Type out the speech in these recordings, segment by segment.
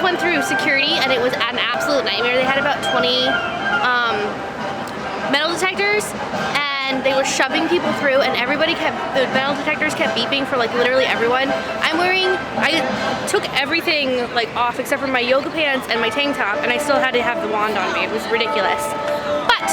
just went through security and it was an absolute nightmare. They had about 20 metal detectors and they were shoving people through, and the metal detectors kept beeping for like literally everyone. I took everything like off except for my yoga pants and my tank top, and I still had to have the wand on me. It was ridiculous. But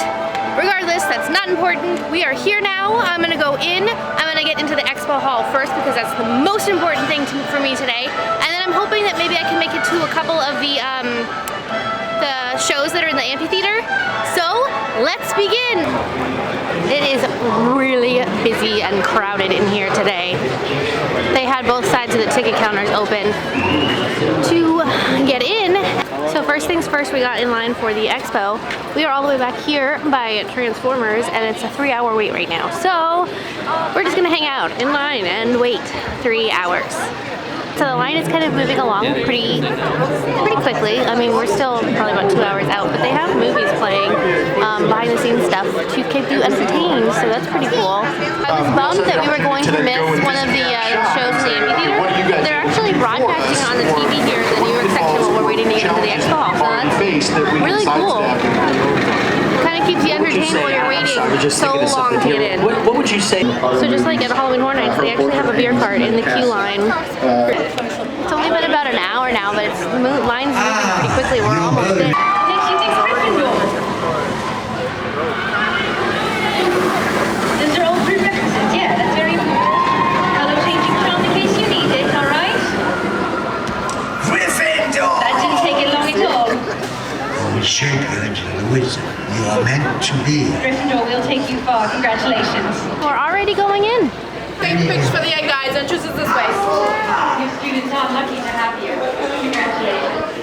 regardless, that's not important. We are here now. I'm gonna go in. I'm gonna get into the Expo hall first because that's the most important thing for me today. And then I'm hoping that maybe I can make it to a couple of the shows that are in the amphitheater. So let's begin. It is really busy and crowded in here today. They had both sides of the ticket counters open to get in. So first things first, we got in line for the Expo. We are all the way back here by Transformers, and it's a 3-hour wait right now. So we're just gonna hang out in line and wait 3 hours. So the line is kind of moving along pretty quickly. I mean, we're still probably about 2 hours out, but they have movies playing, behind the scenes stuff to keep you entertained, so that's pretty cool. I was bummed that we were going to miss one of the shows in the amphitheater. They're actually broadcasting on the TV here in the New York section while we're waiting to get into the Expo hall, so that's really cool. Kind of keeps you entertained while you're waiting so long to get in. What would you say? So just like at Halloween Horror Nights, they actually have a beer cart in the queue line. It's only been about an hour now, but the line's moving pretty quickly. We're almost in. These are all prerequisites, yeah, that's very important. Color changing crown in case you need it, alright? Gryffindor! That didn't take it long at all. We should go into the wizard. You are meant to be. Gryffindor will take you far, congratulations. We're already going in. Take pictures for the end, guys. Entrance is this way. Your students are lucky to have you. Congratulations.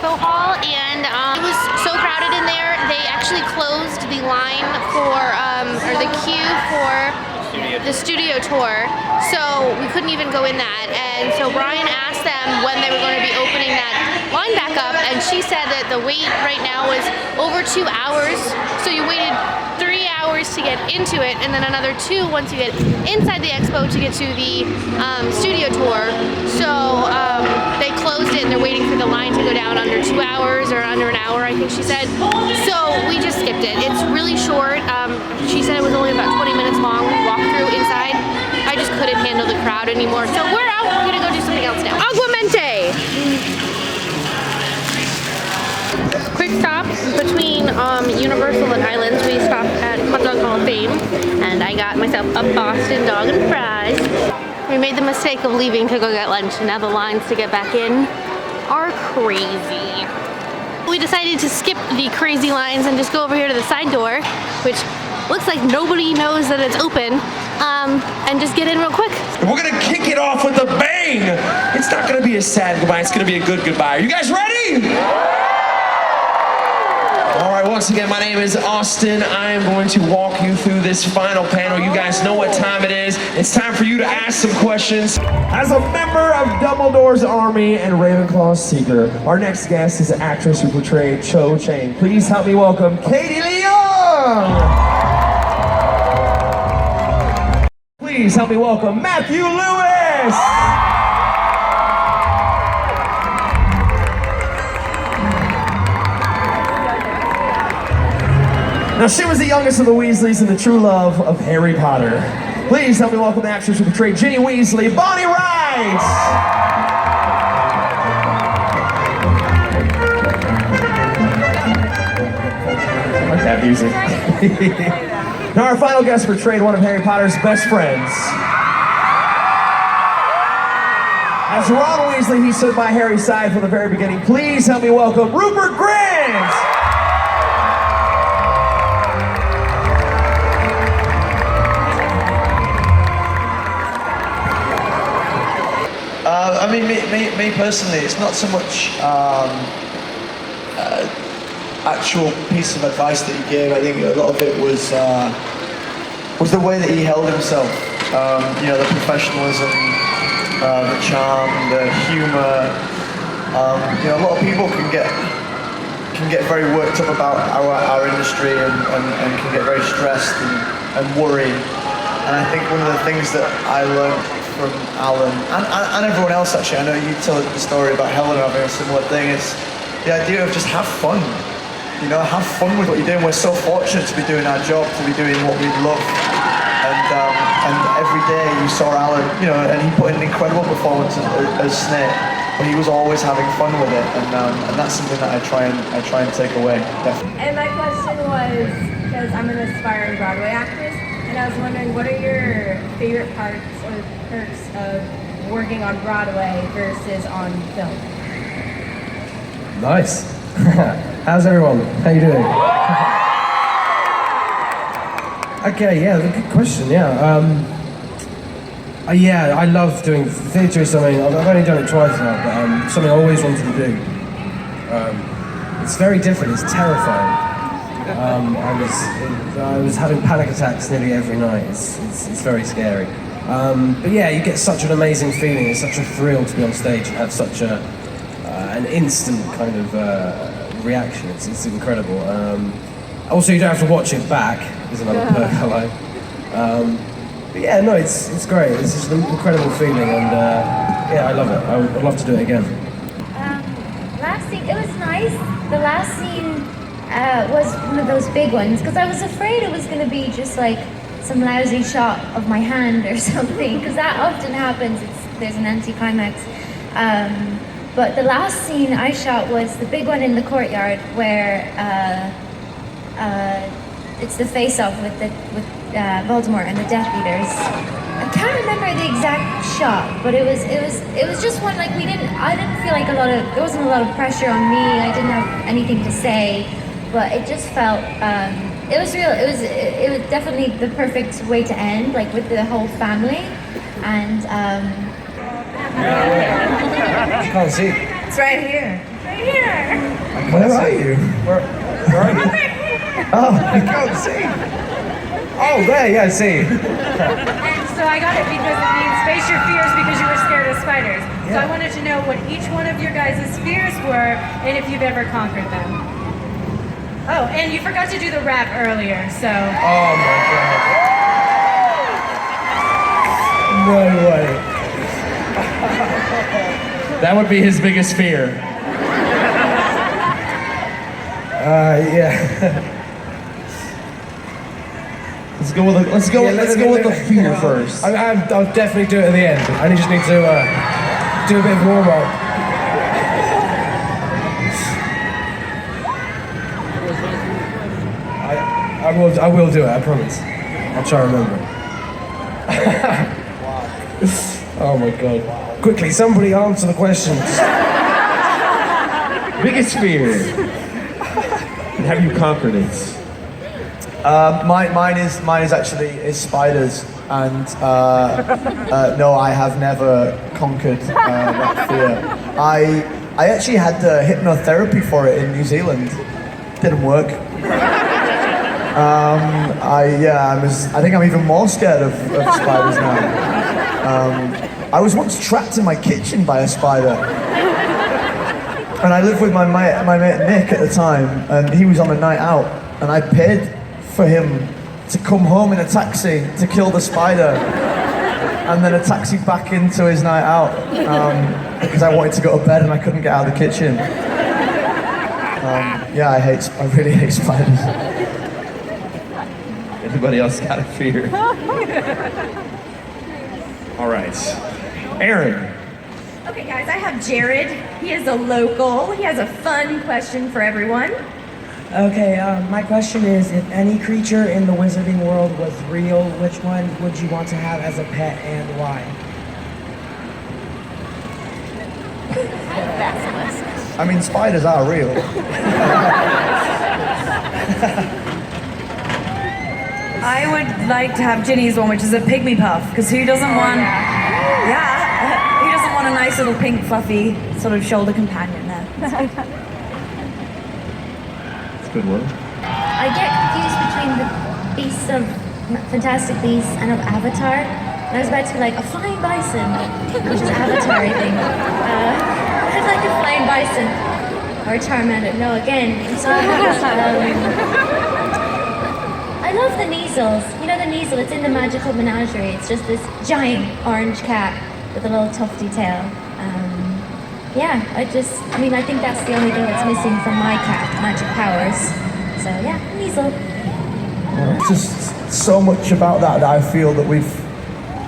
expo hall, and it was so crowded in there. They actually closed the line for, or the queue for the studio tour, so we couldn't even go in that. And so Brian asked them when they were going to be opening that line back up, and she said that the wait right now was over 2 hours. So you waited 3 hours to get into it, and then another 2 once you get inside the expo to get to the studio tour. So they closed it, and they're waiting for the line to go down under 2 hours or under an hour, I think she said. So we just skipped it. It's really short. She said it was only about 20 minutes long. We walked through inside. I just couldn't handle the crowd anymore. So we're out. We're gonna go do something else now. Aguamente! Quick stop between Universal and Islands. We stopped at Hot Dog Hall of Fame, and I got myself a Boston dog and fries. We made the mistake of leaving to go get lunch, and now the lines to get back in are crazy. We decided to skip the crazy lines and just go over here to the side door, which looks like nobody knows that it's open, and just get in real quick. We're gonna kick it off with a bang. It's not gonna be a sad goodbye, it's gonna be a good goodbye. Are you guys ready? All right, once again, my name is Austin. I am going to walk you through this final panel. You guys know what time it is. It's time for you to ask some questions. As a member of Dumbledore's Army and Ravenclaw's Seeker, our next guest is an actress who portrayed Cho Chang. Please help me welcome Katie Leung. Please help me welcome Matthew Lewis. Now, she was the youngest of the Weasleys and the true love of Harry Potter. Please help me welcome the actress who portrayed Ginny Weasley, Bonnie Wright! I like that music. Now, our final guest portrayed one of Harry Potter's best friends. As Ron Weasley, he stood by Harry's side from the very beginning. Please help me welcome Rupert Grint! I mean, me personally, it's not so much actual piece of advice that he gave. I think a lot of it was the way that he held himself. You know, the professionalism, the charm, the humor. You know, a lot of people can get very worked up about our industry and can get very stressed and worry. And I think one of the things that I learned from Alan and everyone else, actually, I know you tell the story about Helena having a similar thing, is the idea of just have fun. You know, have fun with what you're doing. We're so fortunate to be doing our job, to be doing what we love. And every day you saw Alan, you know, and he put in an incredible performance as Snape, but he was always having fun with it, and that's something that I try and take away, definitely. And my question was, because I'm an aspiring Broadway actress, and I was wondering, what are your favorite parts or perks of working on Broadway versus on film? Nice. How's everyone? How you doing? Okay, yeah, good question. Yeah, I love doing theatre. Is something I've only done it twice now, but something I always wanted to do. It's very different. It's terrifying. I was having panic attacks nearly every night. It's very scary. But yeah, you get such an amazing feeling. It's such a thrill to be on stage and have such an instant kind of reaction. It's incredible. Also, you don't have to watch it back. Is another perk I like. But yeah, no, it's great. It's just an incredible feeling, and yeah, I love it. I'd love to do it again. Last scene, it was nice. The last scene was one of those big ones, because I was afraid it was going to be just like some lousy shot of my hand or something, because that often happens. There's an anticlimax. But the last scene I shot was the big one in the courtyard, where it's the face-off with Voldemort and the Death Eaters. I can't remember the exact shot, but it was just one, like, I didn't feel like there wasn't a lot of pressure on me. I didn't have anything to say, but it just felt it was real. It was definitely the perfect way to end, like with the whole family. And I can't see. it's right here. here. Where are you? Where are you? Oh, I can't see. Oh, there, yeah, I see. And so I got it because it means face your fears because you were scared of spiders. So I wanted to know what each one of your guys' fears were and if you've ever conquered them. Oh, and you forgot to do the rap earlier, so. Oh my god. No way. That would be his biggest fear. Yeah. Let's go with the fear first. I'll definitely do it at the end. I just need to do a bit of warm up. I will do it, I promise. I'll try and remember. Oh my god. Quickly, somebody answer the questions. Biggest fear. And have you conquered it? Mine is actually spiders, and no, I have never conquered that fear. I actually had hypnotherapy for it in New Zealand. Didn't work. I think I'm even more scared of spiders now. I was once trapped in my kitchen by a spider. And I lived with my mate Nick at the time, and he was on a night out, and I paid for him to come home in a taxi to kill the spider, and then a taxi back into his night out, because I wanted to go to bed and I couldn't get out of the kitchen. I really hate spiders. Anybody else got a fear? All right. Aaron. Okay, guys, I have Jared. He is a local. He has a fun question for everyone. Okay, my question is, if any creature in the wizarding world was real, which one would you want to have as a pet and why? I mean, spiders are real. I would like to have Ginny's one, which is a pygmy puff, because who doesn't want... Yeah, who doesn't want a nice little pink fluffy sort of shoulder companion there? That's a good one. I get confused between the beasts of Fantastic Beasts and of Avatar. And I was about to be like, a flying bison, which is Avatar, I think. I'd like a flying bison. Or a Charmander. No, again, it's all I love the Kneasels. You know the Kneasel, it's in the Magical Menagerie. It's just this giant orange cat with a little tufty tail. I think that's the only thing that's missing from my cat, magic powers. So yeah, Kneasel. It's just so much about that I feel that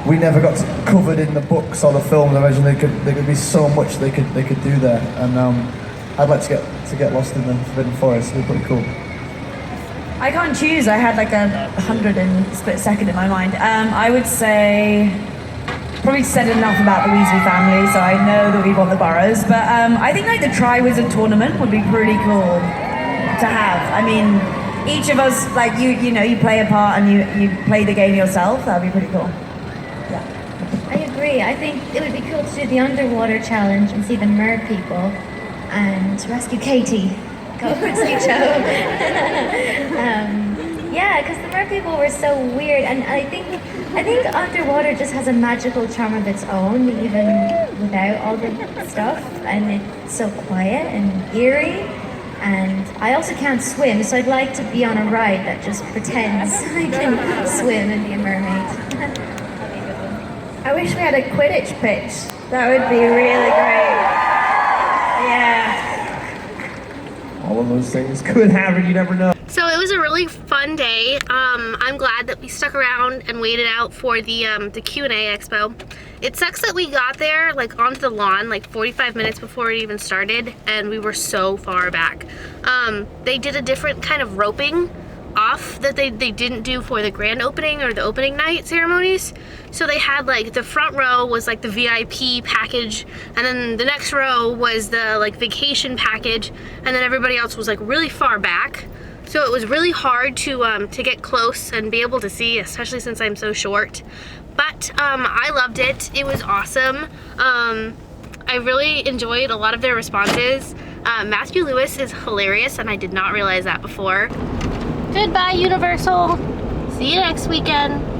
we never got covered in the books or the films. I imagine there could be so much they could do there, and I'd like to get lost in the Forbidden Forest. It'd be pretty cool. I can't choose. I had like 100 in a split second in my mind. I would say... Probably said enough about the Weasley family, so I know that we want the Burrows, but I think like the Triwizard Tournament would be pretty cool to have. I mean, each of us, like you play a part and you play the game yourself. That'd be pretty cool. Yeah. I agree. I think it would be cool to do the underwater challenge and see the mer people and rescue Katie. Go rescue Joe. Because the mer people were so weird, and I think underwater just has a magical charm of its own, even without all the stuff, and it's so quiet and eerie. And I also can't swim, so I'd like to be on a ride that just pretends I can swim and be a mermaid. I wish we had a Quidditch pitch. That would be really great. Yeah. All of those things could happen, you never know. So it was a really fun day. I'm glad that we stuck around and waited out for the Q&A Expo. It sucks that we got there like onto the lawn like 45 minutes before it even started, and we were so far back. They did a different kind of roping off that they didn't do for the grand opening or the opening night ceremonies. So they had like the front row was like the VIP package, and then the next row was the like vacation package, and then everybody else was like really far back. So it was really hard to get close and be able to see, especially since I'm so short. But I loved it. It was awesome. I really enjoyed a lot of their responses. Matthew Lewis is hilarious, and I did not realize that before. Goodbye, Universal. See you next weekend.